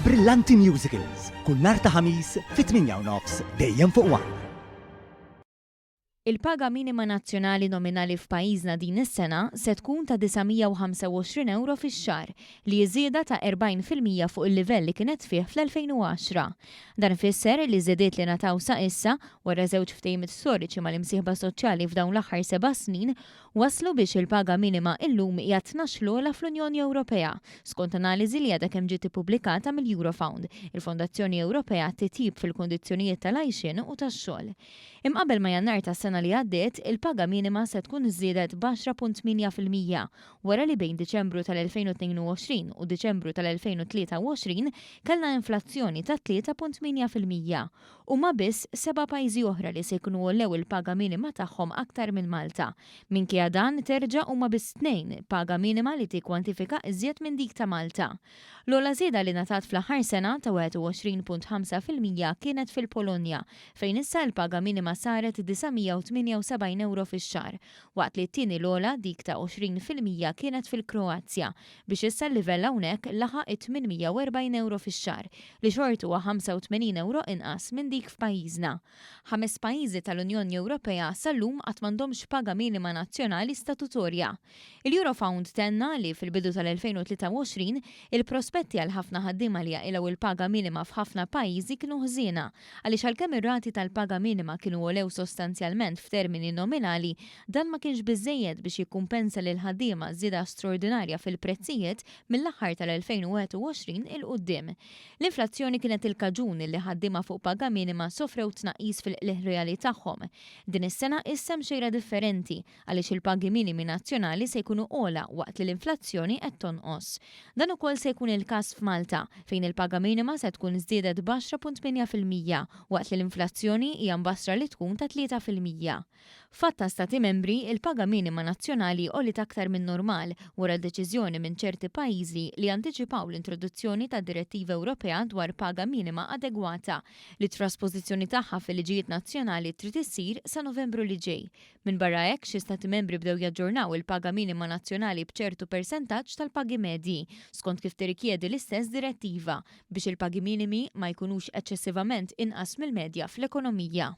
Brillanti Musicals, kull nhar ta' ħamis fit-8:30 dejjem fuq One. Il-paga minima nazzjonali nominali f'pajjiżna din is-sena se tkun ta' €925 fix-xahar li jiżieda ta' 40% fuq il-livell li kienet fih fl-2010. Dan ifisser li żiediet li nataw sa issa wara żewġ ftehimiet storiċi mal-imsieħba soċjali f'dawn l-aħħar 7 snin waslu biex il-paga minima illum hija 12 l-ogħla fl-Unjoni Ewropea, skont analiżi li għadha kemm ġiet ippubblikata mill-Eurofound, il-Fondazzjoni Ewropea titjib fil-kundizzjonijiet tal-għajxien u tax-xogħol. Imqabel ma Jannar tas-sena li għaddiet, il-paga minima se tkun iżdiedet b'10.8% wara li bejn Diċembru tal-2022 u Diċembru tal-2023 kellna inflazzjoni ta' 3.8%. Huma biss 7 pajjiżi oħra li se jkunu għollew il-paga minima tagħhom aktar minn Malta. Minkejja dan terġa' huma biss 2 paga minima li tikkwantifika iżjed minn dik ta' Malta. L-ogħla żieda li ngħatat fl-aħħar sena ta' 21.5% kienet fil-Polonja, fejn issa l-paga minima saret €978 fix-xahar, waqt li t-tieni l-ogħla dik ta' 20% kienet fil-Kroazja, biex issa l-livell hawnhekk laħaq €840 fix-xahar, li xorta huwa €85 inqas minn dik f'pajjiżna. 5 pajjiżi tal-Unjoni Ewropea sal-lum qatt m'għandhomx paga minima nazzjonali statutorja. Il-Eurofound tenna li fil-bidu tal-2023 il-prospetti għal ħafna ħaddiema li jaqilgħu il-paga minima f'ħafna pajjiżi kienu ħżiena għaliex għalkemm ir-rati tal-paga minima kienu għolew sostanzjalment f'termini nominali, dan ma kienx biżżejjed biex jikkumpensa lil ħaddiema żieda straordinarja fil-prezzijiet mill-aħħar tal-2021 il quddiem. L-inflazzjoni kienet il-kaġun li ħaddiema fuq paga minima sofrew tnaqqis fil-ħreali tagħhom. Din is-sena issem xejra differenti għaliex il-pagi minimi nazzjonali se jkunu ogħla waqt li l-inflazzjoni qed tonqos. Dan ukoll se jkun il-każ f'Malta fejn il-paga minima se tkun żdiedet b'10.8% waqt li l-inflazzjoni hija mbassra li tkun ta' 3%. F'atta stati membri il-paga minima nazzjonali għolit aktar minn normal wara d-deċiżjoni minn ċerti pajjiżi li antiċipaw l-introduzzjoni ta' direttiva Ewropea dwar paga minima adegwata li trasposizzjoni tagħha fil-liġijiet nazzjonali trid issir sa Novembru li ġej. Minn barra hekk xi stati membri bdew jaġġornaw il-paga minima nazzjonali b'ċertu persentaġġ tal-pagi medji skont kif tirrikjedi l-istess direttiva biex il-pagi minimi ma jkunux eċċessivament inqas mill-medja fl-ekonomija.